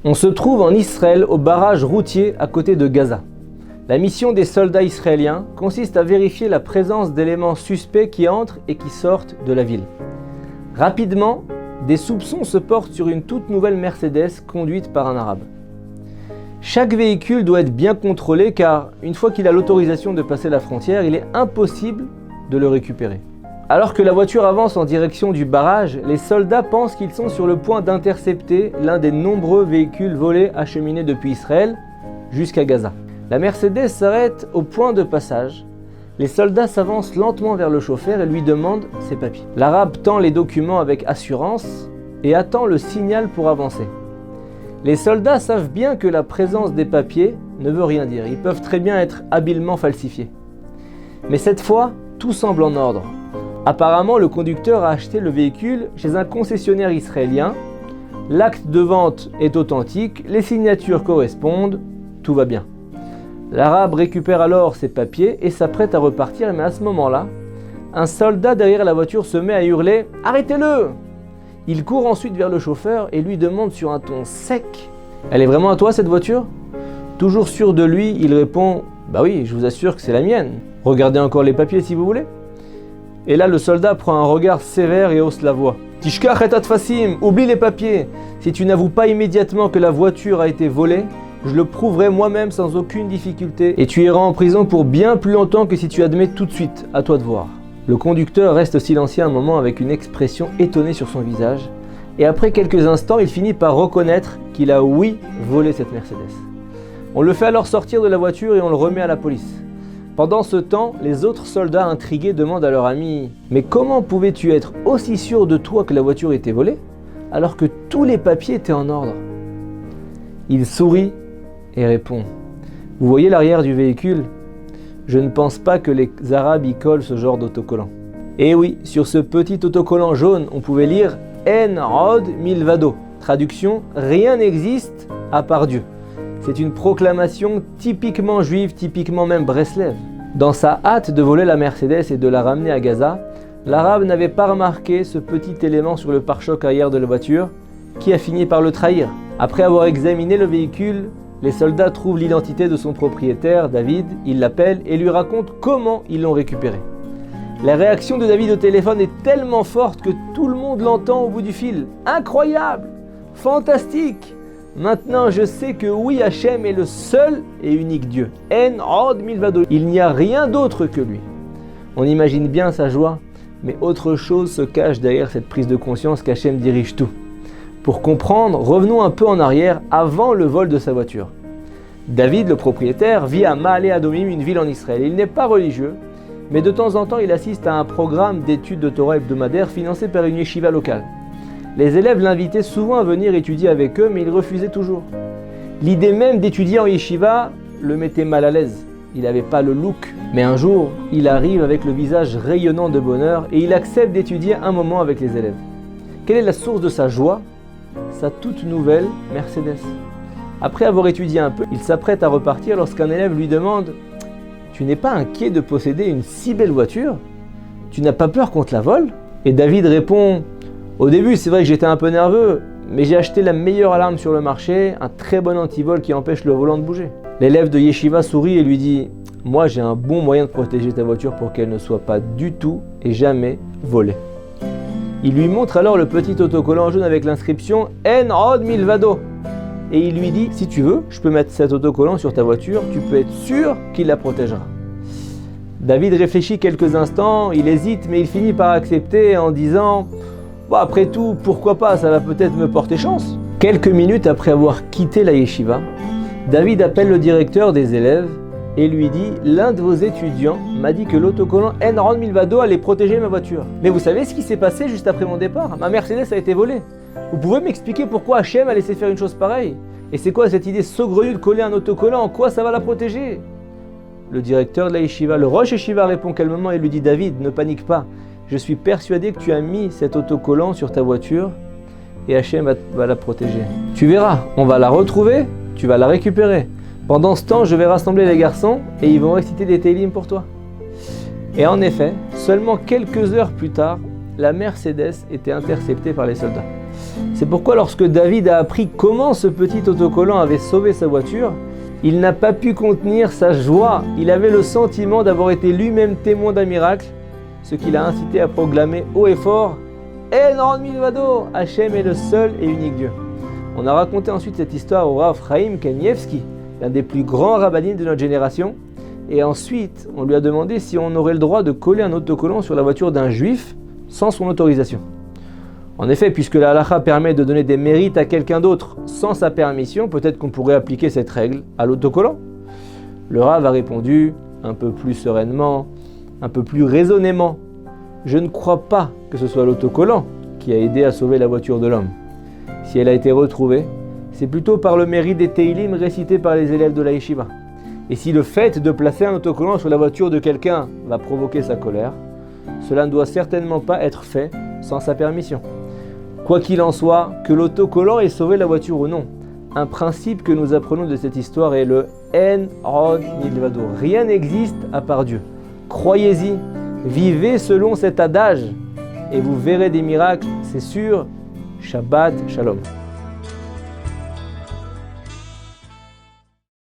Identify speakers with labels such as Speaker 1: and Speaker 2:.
Speaker 1: On se trouve en Israël au barrage routier à côté de Gaza. La mission des soldats israéliens consiste à vérifier la présence d'éléments suspects qui entrent et qui sortent de la ville. Rapidement, des soupçons se portent sur une toute nouvelle Mercedes conduite par un Arabe. Chaque véhicule doit être bien contrôlé car une fois qu'il a l'autorisation de passer la frontière, il est impossible de le récupérer. Alors que la voiture avance en direction du barrage, les soldats pensent qu'ils sont sur le point d'intercepter l'un des nombreux véhicules volés acheminés depuis Israël jusqu'à Gaza. La Mercedes s'arrête au point de passage. Les soldats s'avancent lentement vers le chauffeur et lui demandent ses papiers. L'Arabe tend les documents avec assurance et attend le signal pour avancer. Les soldats savent bien que la présence des papiers ne veut rien dire. Ils peuvent très bien être habilement falsifiés. Mais cette fois, tout semble en ordre. Apparemment, le conducteur a acheté le véhicule chez un concessionnaire israélien. L'acte de vente est authentique, les signatures correspondent, tout va bien. L'Arabe récupère alors ses papiers et s'apprête à repartir, mais à ce moment-là, un soldat derrière la voiture se met à hurler « Arrêtez-le !» Il court ensuite vers le chauffeur et lui demande sur un ton sec « Elle est vraiment à toi cette voiture ?» Toujours sûr de lui, il répond « Bah oui, je vous assure que c'est la mienne. Regardez encore les papiers si vous voulez. » Et là, le soldat prend un regard sévère et hausse la voix. « Tishkach et Atfasim, oublie les papiers. Si tu n'avoues pas immédiatement que la voiture a été volée, je le prouverai moi-même sans aucune difficulté et tu iras en prison pour bien plus longtemps que si tu admets tout de suite. À toi de voir. » Le conducteur reste silencieux un moment avec une expression étonnée sur son visage et après quelques instants, il finit par reconnaître qu'il a volé cette Mercedes. On le fait alors sortir de la voiture et on le remet à la police. Pendant ce temps, les autres soldats intrigués demandent à leur ami « Mais comment pouvais-tu être aussi sûr de toi que la voiture était volée alors que tous les papiers étaient en ordre ?» Il sourit et répond « Vous voyez l'arrière du véhicule ? Je ne pense pas que les Arabes y collent ce genre d'autocollant. » Et oui, sur ce petit autocollant jaune, on pouvait lire « En Od Milvado ». Traduction « Rien n'existe à part Dieu ». C'est une proclamation typiquement juive, typiquement même Breslev. Dans sa hâte de voler la Mercedes et de la ramener à Gaza, l'Arabe n'avait pas remarqué ce petit élément sur le pare-choc arrière de la voiture qui a fini par le trahir. Après avoir examiné le véhicule, les soldats trouvent l'identité de son propriétaire, David, ils l'appellent et lui racontent comment ils l'ont récupéré. La réaction de David au téléphone est tellement forte que tout le monde l'entend au bout du fil. Incroyable! Fantastique! Maintenant je sais que oui, Hachem est le seul et unique Dieu. En Od Milvado. Il n'y a rien d'autre que lui. On imagine bien sa joie, mais autre chose se cache derrière cette prise de conscience qu'Hachem dirige tout. Pour comprendre, revenons un peu en arrière, avant le vol de sa voiture. David, le propriétaire, vit à Ma'ale Adomim, une ville en Israël. Il n'est pas religieux, mais de temps en temps, il assiste à un programme d'études de Torah hebdomadaire financé par une yeshiva locale. Les élèves l'invitaient souvent à venir étudier avec eux, mais il refusait toujours. L'idée même d'étudier en yeshiva le mettait mal à l'aise. Il n'avait pas le look. Mais un jour, il arrive avec le visage rayonnant de bonheur et il accepte d'étudier un moment avec les élèves. Quelle est la source de sa joie ? Sa toute nouvelle Mercedes. Après avoir étudié un peu, il s'apprête à repartir lorsqu'un élève lui demande « Tu n'es pas inquiet de posséder une si belle voiture ? Tu n'as pas peur qu'on te la vole ?» Et David répond « Au début, c'est vrai que j'étais un peu nerveux, mais j'ai acheté la meilleure alarme sur le marché, un très bon antivol qui empêche le volant de bouger. » L'élève de Yeshiva sourit et lui dit « Moi, j'ai un bon moyen de protéger ta voiture pour qu'elle ne soit pas du tout et jamais volée. » Il lui montre alors le petit autocollant jaune avec l'inscription « En Od Milvado » et il lui dit « Si tu veux, je peux mettre cet autocollant sur ta voiture, tu peux être sûr qu'il la protégera. » David réfléchit quelques instants, il hésite, mais il finit par accepter en disant « Bon, après tout, pourquoi pas, ça va peut-être me porter chance. » Quelques minutes après avoir quitté la yeshiva, David appelle le directeur des élèves et lui dit « L'un de vos étudiants m'a dit que l'autocollant En Od Milvado allait protéger ma voiture. Mais vous savez ce qui s'est passé juste après mon départ? Ma Mercedes a été volée. Vous pouvez m'expliquer pourquoi Hachem a laissé faire une chose pareille? Et c'est quoi cette idée saugrenue de coller un autocollant? En quoi ça va la protéger ?» Le directeur de la yeshiva, le Rosh Yeshiva, répond calmement et lui dit « David, ne panique pas. Je suis persuadé que tu as mis cet autocollant sur ta voiture et Hachem va la protéger. Tu verras, on va la retrouver, tu vas la récupérer. Pendant ce temps, je vais rassembler les garçons et ils vont réciter des télim pour toi. » Et en effet, seulement quelques heures plus tard, la Mercedes était interceptée par les soldats. C'est pourquoi lorsque David a appris comment ce petit autocollant avait sauvé sa voiture, il n'a pas pu contenir sa joie. Il avait le sentiment d'avoir été lui-même témoin d'un miracle, ce qui l'a incité à proclamer haut et fort « En od milvado, Hachem est le seul et unique Dieu ». On a raconté ensuite cette histoire au Rav Chaim Kanievski, l'un des plus grands rabbinimes de notre génération. Et ensuite, on lui a demandé si on aurait le droit de coller un autocollant sur la voiture d'un juif sans son autorisation. En effet, puisque la halakha permet de donner des mérites à quelqu'un d'autre sans sa permission, peut-être qu'on pourrait appliquer cette règle à l'autocollant. Le Rav a répondu, un peu plus sereinement, un peu plus raisonnément, « Je ne crois pas que ce soit l'autocollant qui a aidé à sauver la voiture de l'homme. Si elle a été retrouvée, c'est plutôt par le mérite des Teilim récités par les élèves de la Yeshiva. Et si le fait de placer un autocollant sur la voiture de quelqu'un va provoquer sa colère, cela ne doit certainement pas être fait sans sa permission. Quoi qu'il en soit, que l'autocollant ait sauvé la voiture ou non, un principe que nous apprenons de cette histoire est le En od milvado. Rien n'existe à part Dieu. Croyez-y, vivez selon cet adage et vous verrez des miracles, c'est sûr. Shabbat Shalom.